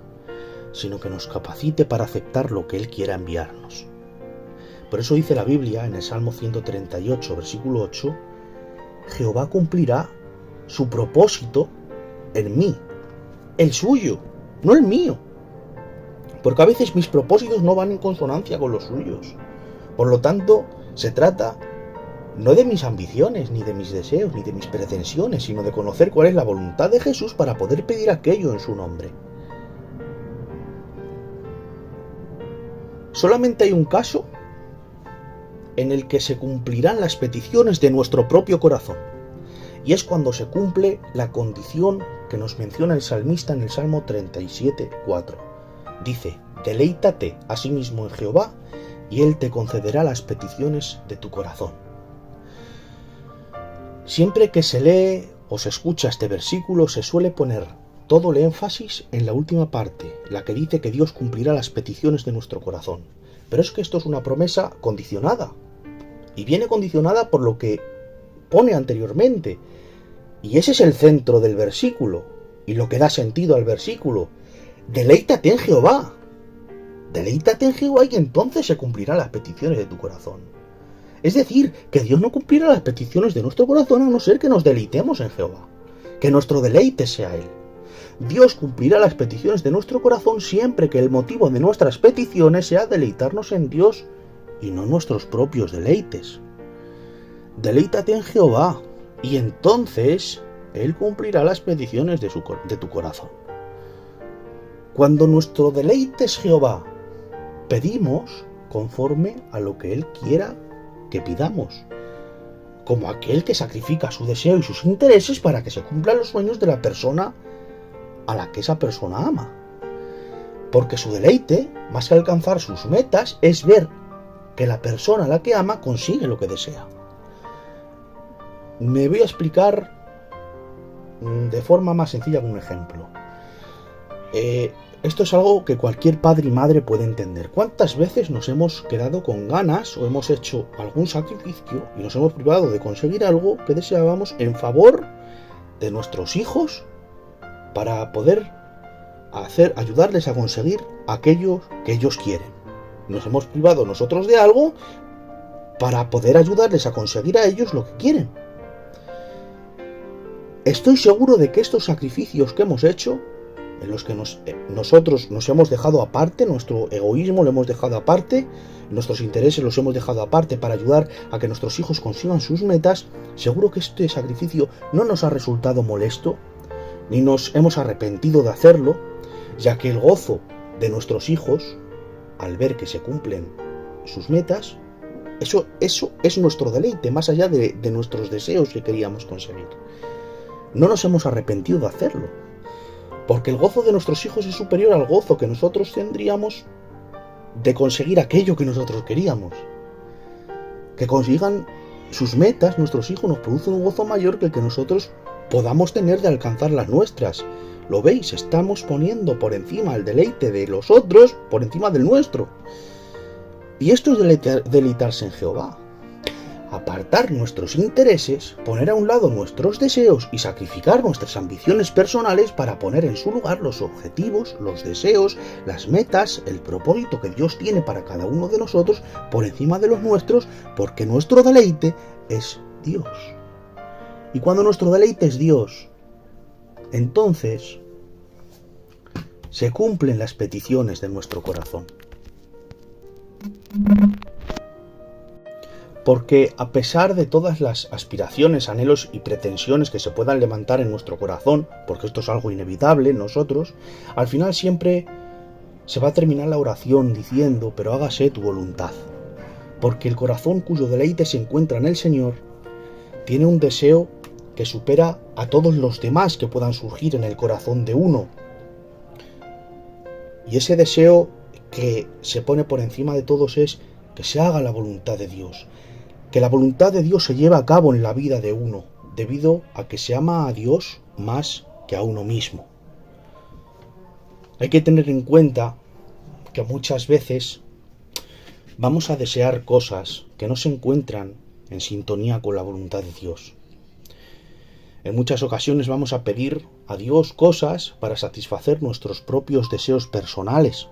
sino que nos capacite para aceptar lo que Él quiera enviarnos. Por eso dice la Biblia en el Salmo 138, versículo 8, Jehová cumplirá su propósito en mí, el suyo, no el mío. Porque a veces mis propósitos no van en consonancia con los suyos. Por lo tanto, se trata no de mis ambiciones, ni de mis deseos, ni de mis pretensiones, sino de conocer cuál es la voluntad de Jesús para poder pedir aquello en su nombre. Solamente hay un caso en el que se cumplirán las peticiones de nuestro propio corazón, y es cuando se cumple la condición que nos menciona el salmista en el Salmo 37:4. Dice, deleítate asimismo en Jehová, y Él te concederá las peticiones de tu corazón. Siempre que se lee o se escucha este versículo, se suele poner todo el énfasis en la última parte, la que dice que Dios cumplirá las peticiones de nuestro corazón. Pero es que esto es una promesa condicionada, y viene condicionada por lo que pone anteriormente, y ese es el centro del versículo, y lo que da sentido al versículo. Deleítate en Jehová. Deleítate en Jehová y entonces se cumplirán las peticiones de tu corazón. Es decir, que Dios no cumplirá las peticiones de nuestro corazón a no ser que nos deleitemos en Jehová, que nuestro deleite sea Él. Dios cumplirá las peticiones de nuestro corazón siempre que el motivo de nuestras peticiones sea deleitarnos en Dios y no nuestros propios deleites. Deleítate en Jehová y entonces Él cumplirá las peticiones de tu corazón. Cuando nuestro deleite es Jehová, pedimos conforme a lo que Él quiera que pidamos, como aquel que sacrifica su deseo y sus intereses para que se cumplan los sueños de la persona a la que esa persona ama. Porque su deleite, más que alcanzar sus metas, es ver que la persona a la que ama consigue lo que desea. Me voy a explicar de forma más sencilla con un ejemplo. Esto es algo que cualquier padre y madre puede entender. ¿Cuántas veces nos hemos quedado con ganas o hemos hecho algún sacrificio y nos hemos privado de conseguir algo que deseábamos en favor de nuestros hijos para poder ayudarles a conseguir aquello que ellos quieren? Nos hemos privado nosotros de algo para poder ayudarles a conseguir a ellos lo que quieren. Estoy seguro de que estos sacrificios que hemos hecho, en los que nosotros nos hemos dejado aparte, nuestro egoísmo lo hemos dejado aparte, nuestros intereses los hemos dejado aparte para ayudar a que nuestros hijos consigan sus metas, seguro que este sacrificio no nos ha resultado molesto, ni nos hemos arrepentido de hacerlo, ya que el gozo de nuestros hijos, al ver que se cumplen sus metas, eso es nuestro deleite, más allá de nuestros deseos que queríamos conseguir. No nos hemos arrepentido de hacerlo, porque el gozo de nuestros hijos es superior al gozo que nosotros tendríamos de conseguir aquello que nosotros queríamos. Que consigan sus metas, nuestros hijos, nos produce un gozo mayor que el que nosotros podamos tener de alcanzar las nuestras. ¿Lo veis? Estamos poniendo por encima el deleite de los otros, por encima del nuestro. Y esto es deleitarse en Jehová. Apartar nuestros intereses, poner a un lado nuestros deseos y sacrificar nuestras ambiciones personales para poner en su lugar los objetivos, los deseos, las metas, el propósito que Dios tiene para cada uno de nosotros por encima de los nuestros, porque nuestro deleite es Dios. Y cuando nuestro deleite es Dios, entonces se cumplen las peticiones de nuestro corazón. Porque a pesar de todas las aspiraciones, anhelos y pretensiones que se puedan levantar en nuestro corazón, porque esto es algo inevitable en nosotros, al final siempre se va a terminar la oración diciendo, pero hágase tu voluntad. porque el corazón cuyo deleite se encuentra en el Señor tiene un deseo que supera a todos los demás que puedan surgir en el corazón de uno. Y ese deseo que se pone por encima de todos es que se haga la voluntad de Dios, que la voluntad de Dios se lleve a cabo en la vida de uno, debido a que se ama a Dios más que a uno mismo. Hay que tener en cuenta que muchas veces vamos a desear cosas que no se encuentran en sintonía con la voluntad de Dios. En muchas ocasiones vamos a pedir a Dios cosas para satisfacer nuestros propios deseos personales.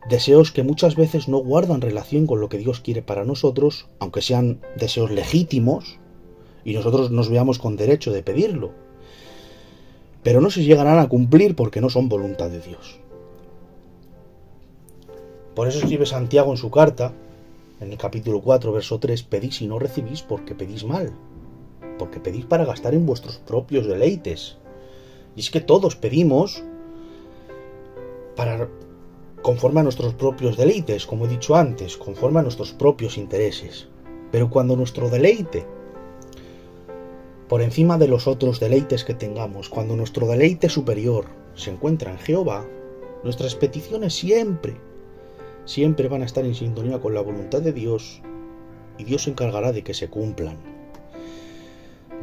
Deseos que muchas veces no guardan relación con lo que Dios quiere para nosotros, aunque sean deseos legítimos y nosotros nos veamos con derecho de pedirlo. Pero no se llegarán a cumplir porque no son voluntad de Dios. Por eso escribe Santiago en su carta, en el capítulo 4, verso 3, pedís y no recibís porque pedís mal, porque pedís para gastar en vuestros propios deleites. Y es que todos pedimos conforme a nuestros propios deleites, como he dicho antes, conforme a nuestros propios intereses. Pero cuando nuestro deleite, por encima de los otros deleites que tengamos, cuando nuestro deleite superior se encuentra en Jehová, nuestras peticiones siempre van a estar en sintonía con la voluntad de Dios, y Dios se encargará de que se cumplan.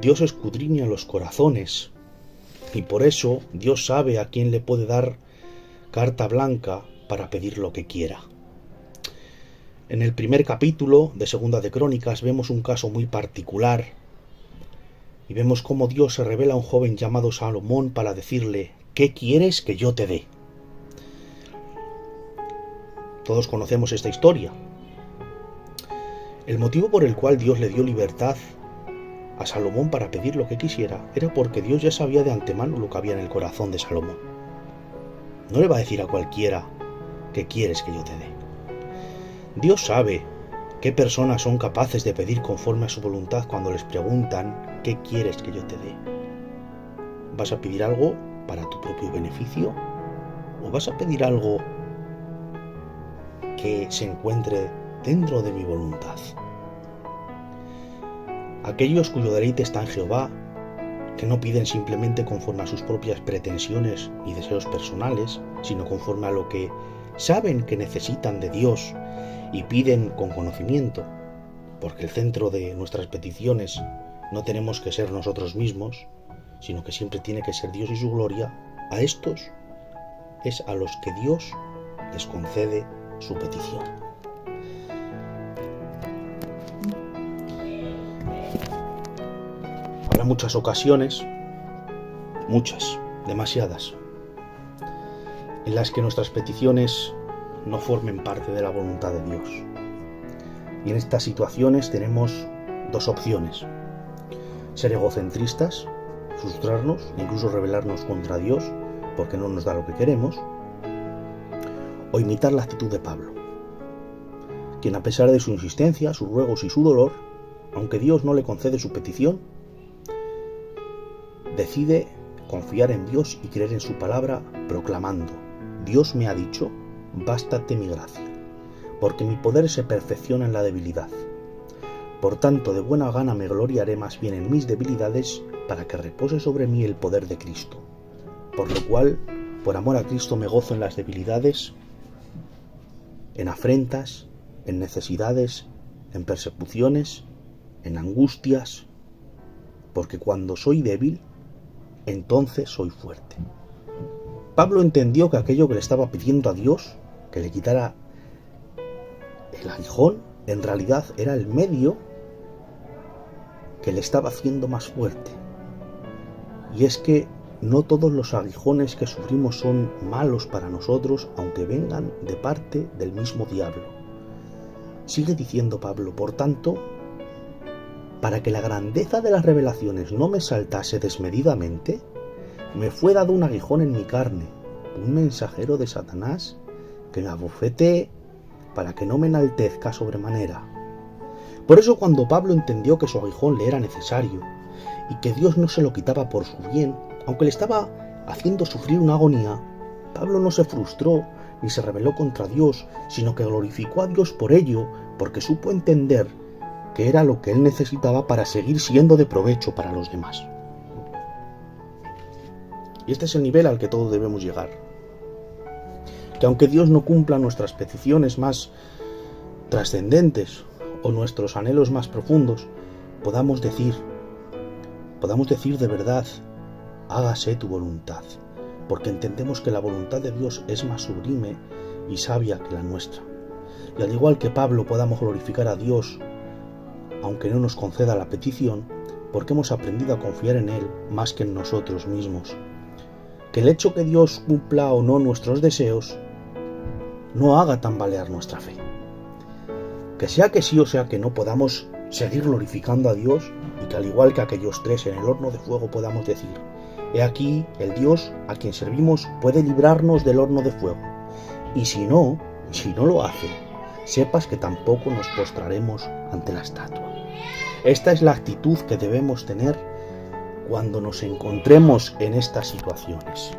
Dios escudriña los corazones, y por eso Dios sabe a quién le puede dar carta blanca para pedir lo que quiera. En el primer capítulo de Segunda de Crónicas vemos un caso muy particular, y vemos cómo Dios se revela a un joven llamado Salomón para decirle: ¿qué quieres que yo te dé? Todos conocemos esta historia. El motivo por el cual Dios le dio libertad a Salomón para pedir lo que quisiera era porque Dios ya sabía de antemano lo que había en el corazón de Salomón. No le va a decir a cualquiera: ¿qué quieres que yo te dé? Dios sabe qué personas son capaces de pedir conforme a su voluntad cuando les preguntan: ¿qué quieres que yo te dé? ¿Vas a pedir algo para tu propio beneficio? ¿O vas a pedir algo que se encuentre dentro de mi voluntad? Aquellos cuyo deleite está en Jehová, que no piden simplemente conforme a sus propias pretensiones y deseos personales, sino conforme a lo que saben que necesitan de Dios y piden con conocimiento, porque el centro de nuestras peticiones no tenemos que ser nosotros mismos, sino que siempre tiene que ser Dios y su gloria. A estos es a los que Dios les concede su petición. Habrá muchas ocasiones, demasiadas, en las que nuestras peticiones no formen parte de la voluntad de Dios. Y en estas situaciones tenemos dos opciones: ser egocentristas, frustrarnos, incluso rebelarnos contra Dios porque no nos da lo que queremos, o imitar la actitud de Pablo, quien, a pesar de su insistencia, sus ruegos y su dolor, aunque Dios no le concede su petición, decide confiar en Dios y creer en su palabra, proclamando: Dios me ha dicho, bástate mi gracia, porque mi poder se perfecciona en la debilidad. Por tanto, de buena gana me gloriaré más bien en mis debilidades, para que repose sobre mí el poder de Cristo. Por lo cual, por amor a Cristo me gozo en las debilidades, en afrentas, en necesidades, en persecuciones, en angustias, porque cuando soy débil, entonces soy fuerte. Pablo entendió que aquello que le estaba pidiendo a Dios, que le quitara el aguijón, en realidad era el medio que le estaba haciendo más fuerte. Y es que no todos los aguijones que sufrimos son malos para nosotros, aunque vengan de parte del mismo diablo. Sigue diciendo Pablo: por tanto, para que la grandeza de las revelaciones no me saltase desmedidamente, me fue dado un aguijón en mi carne, un mensajero de Satanás que me abofetee para que no me enaltezca sobremanera. Por eso, cuando Pablo entendió que su aguijón le era necesario y que Dios no se lo quitaba por su bien, aunque le estaba haciendo sufrir una agonía, Pablo no se frustró ni se rebeló contra Dios, sino que glorificó a Dios por ello, porque supo entender que era lo que él necesitaba para seguir siendo de provecho para los demás. Y este es el nivel al que todos debemos llegar. Que aunque Dios no cumpla nuestras peticiones más trascendentes o nuestros anhelos más profundos, podamos decir de verdad, hágase tu voluntad, porque entendemos que la voluntad de Dios es más sublime y sabia que la nuestra. Y al igual que Pablo, podamos glorificar a Dios, aunque no nos conceda la petición, porque hemos aprendido a confiar en Él más que en nosotros mismos. Que el hecho que Dios cumpla o no nuestros deseos no haga tambalear nuestra fe. Que sea que sí o sea que no, podamos seguir glorificando a Dios, y que al igual que aquellos tres en el horno de fuego podamos decir: he aquí, el Dios a quien servimos puede librarnos del horno de fuego. Y si no lo hace, sepas que tampoco nos postraremos ante la estatua. Esta es la actitud que debemos tener cuando nos encontremos en estas situaciones.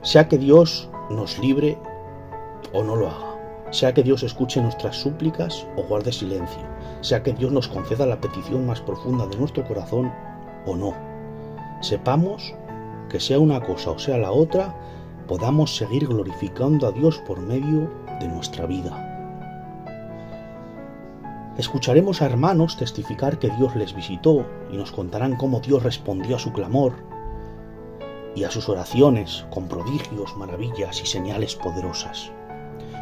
Sea que Dios nos libre o no lo haga, sea que Dios escuche nuestras súplicas o guarde silencio, sea que Dios nos conceda la petición más profunda de nuestro corazón o no, sepamos que sea una cosa o sea la otra, podamos seguir glorificando a Dios por medio de nuestra vida. Escucharemos a hermanos testificar que Dios les visitó y nos contarán cómo Dios respondió a su clamor y a sus oraciones con prodigios, maravillas y señales poderosas.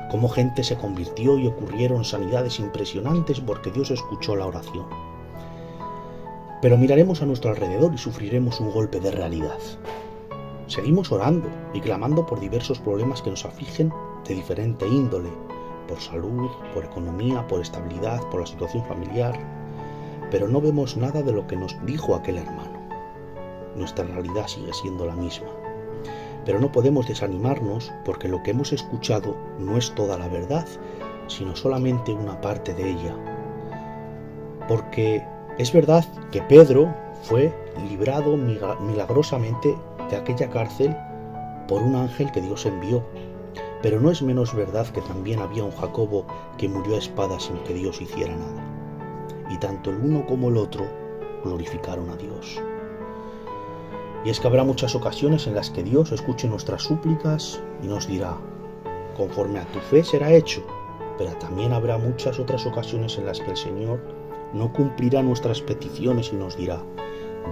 Cómo gente se convirtió y ocurrieron sanidades impresionantes porque Dios escuchó la oración. Pero miraremos a nuestro alrededor y sufriremos un golpe de realidad. Seguimos orando y clamando por diversos problemas que nos afligen de diferente índole, por salud, por economía, por estabilidad, por la situación familiar, pero no vemos nada de lo que nos dijo aquel hermano. Nuestra realidad sigue siendo la misma. Pero no podemos desanimarnos porque lo que hemos escuchado no es toda la verdad, sino solamente una parte de ella. Porque es verdad que Pedro fue librado milagrosamente de aquella cárcel por un ángel que Dios envió, pero no es menos verdad que también había un Jacobo que murió a espada sin que Dios hiciera nada. Y tanto el uno como el otro glorificaron a Dios. Y es que habrá muchas ocasiones en las que Dios escuche nuestras súplicas y nos dirá: conforme a tu fe será hecho, pero también habrá muchas otras ocasiones en las que el Señor no cumplirá nuestras peticiones y nos dirá: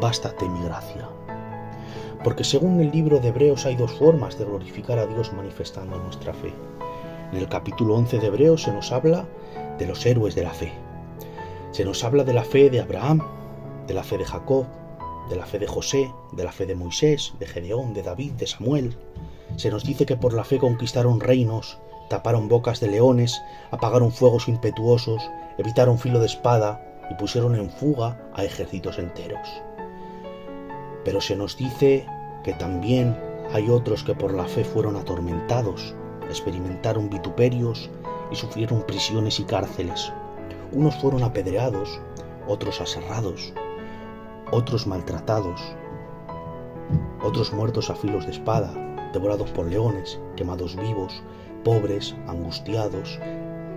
bástate mi gracia. Porque según el libro de Hebreos hay dos formas de glorificar a Dios manifestando nuestra fe. En el capítulo 11 de Hebreos se nos habla de los héroes de la fe. Se nos habla de la fe de Abraham, de la fe de Jacob, de la fe de José, de la fe de Moisés, de Gedeón, de David, de Samuel. Se nos dice que por la fe conquistaron reinos, taparon bocas de leones, apagaron fuegos impetuosos, evitaron filo de espada y pusieron en fuga a ejércitos enteros. Pero se nos dice que también hay otros que por la fe fueron atormentados, experimentaron vituperios y sufrieron prisiones y cárceles. Unos fueron apedreados, otros aserrados, otros maltratados, otros muertos a filos de espada, devorados por leones, quemados vivos, pobres, angustiados,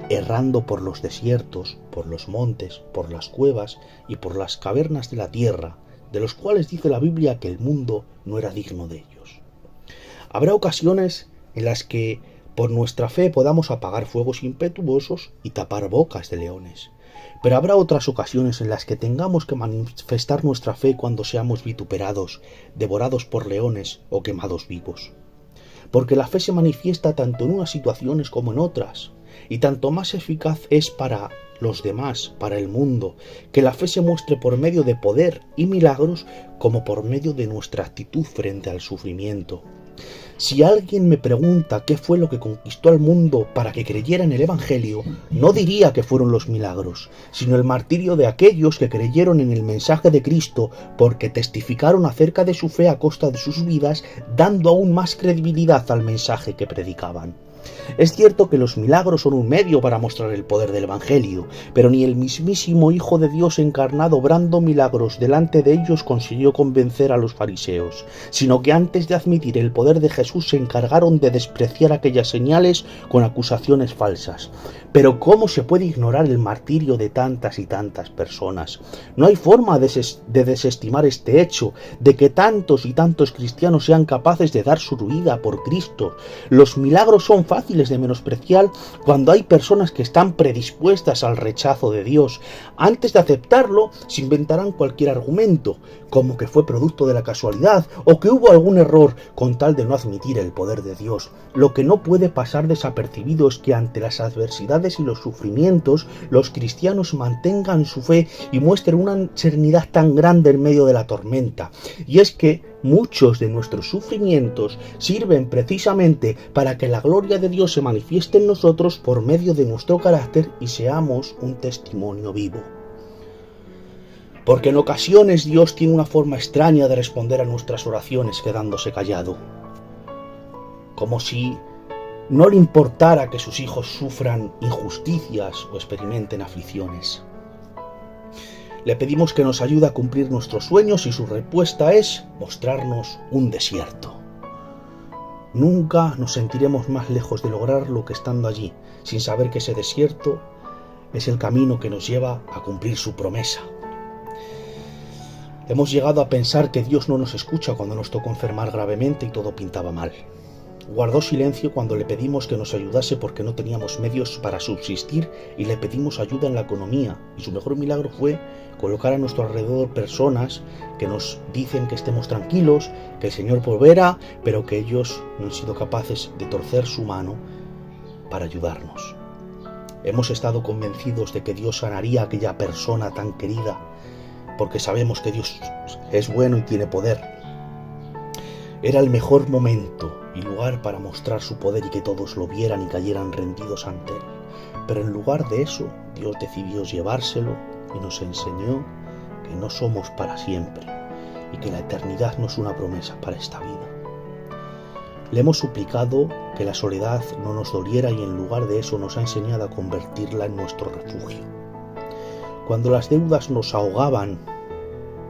errando por los desiertos, por los montes, por las cuevas y por las cavernas de la tierra, de los cuales dice la Biblia que el mundo no era digno de ellos. Habrá ocasiones en las que por nuestra fe podamos apagar fuegos impetuosos y tapar bocas de leones. Pero habrá otras ocasiones en las que tengamos que manifestar nuestra fe cuando seamos vituperados, devorados por leones o quemados vivos. Porque la fe se manifiesta tanto en unas situaciones como en otras, y tanto más eficaz es para los demás, para el mundo, que la fe se muestre por medio de poder y milagros como por medio de nuestra actitud frente al sufrimiento. Si alguien me pregunta qué fue lo que conquistó al mundo para que creyera en el Evangelio, no diría que fueron los milagros, sino el martirio de aquellos que creyeron en el mensaje de Cristo porque testificaron acerca de su fe a costa de sus vidas, dando aún más credibilidad al mensaje que predicaban. Es cierto que los milagros son un medio para mostrar el poder del Evangelio, pero ni el mismísimo Hijo de Dios encarnado, obrando milagros delante de ellos, consiguió convencer a los fariseos, sino que antes de admitir el poder de Jesús se encargaron de despreciar aquellas señales con acusaciones falsas. Pero ¿cómo se puede ignorar el martirio de tantas y tantas personas? No hay forma de desestimar este hecho, de que tantos y tantos cristianos sean capaces de dar su vida por Cristo. Los milagros son fáciles de menospreciar cuando hay personas que están predispuestas al rechazo de Dios. Antes de aceptarlo, se inventarán cualquier argumento, como que fue producto de la casualidad o que hubo algún error, con tal de no admitir el poder de Dios. Lo que no puede pasar desapercibido es que ante las adversidades y los sufrimientos, los cristianos mantengan su fe y muestren una serenidad tan grande en medio de la tormenta. Y es que muchos de nuestros sufrimientos sirven precisamente para que la gloria de Dios se manifieste en nosotros por medio de nuestro carácter y seamos un testimonio vivo. Porque en ocasiones Dios tiene una forma extraña de responder a nuestras oraciones quedándose callado, como si no le importara que sus hijos sufran injusticias o experimenten aflicciones. Le pedimos que nos ayude a cumplir nuestros sueños y su respuesta es mostrarnos un desierto. Nunca nos sentiremos más lejos de lograrlo que estando allí, sin saber que ese desierto es el camino que nos lleva a cumplir su promesa. Hemos llegado a pensar que Dios no nos escucha cuando nos tocó enfermar gravemente y todo pintaba mal. Guardó silencio cuando le pedimos que nos ayudase porque no teníamos medios para subsistir y le pedimos ayuda en la economía, y su mejor milagro fue colocar a nuestro alrededor personas que nos dicen que estemos tranquilos, que el Señor proveerá, pero que ellos no han sido capaces de torcer su mano para ayudarnos. Hemos estado convencidos de que Dios sanaría a aquella persona tan querida, porque sabemos que Dios es bueno y tiene poder. Era el mejor momento y lugar para mostrar su poder y que todos lo vieran y cayeran rendidos ante él. Pero en lugar de eso, Dios decidió llevárselo y nos enseñó que no somos para siempre y que la eternidad no es una promesa para esta vida. Le hemos suplicado que la soledad no nos doliera y en lugar de eso nos ha enseñado a convertirla en nuestro refugio. Cuando las deudas nos ahogaban,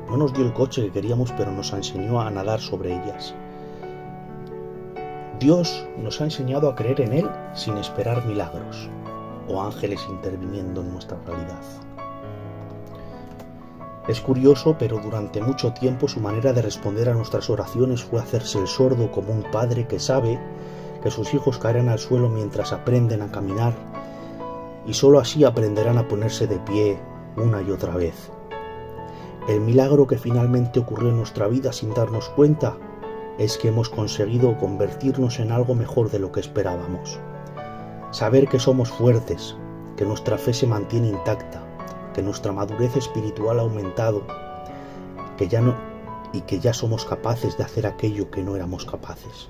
no nos dio el coche que queríamos, pero nos enseñó a nadar sobre ellas. Dios nos ha enseñado a creer en Él sin esperar milagros o ángeles interviniendo en nuestra realidad. Es curioso, pero durante mucho tiempo su manera de responder a nuestras oraciones fue hacerse el sordo como un padre que sabe que sus hijos caerán al suelo mientras aprenden a caminar y solo así aprenderán a ponerse de pie una y otra vez. El milagro que finalmente ocurrió en nuestra vida sin darnos cuenta es que hemos conseguido convertirnos en algo mejor de lo que esperábamos. Saber que somos fuertes, que nuestra fe se mantiene intacta, que nuestra madurez espiritual ha aumentado, que ya somos capaces de hacer aquello que no éramos capaces.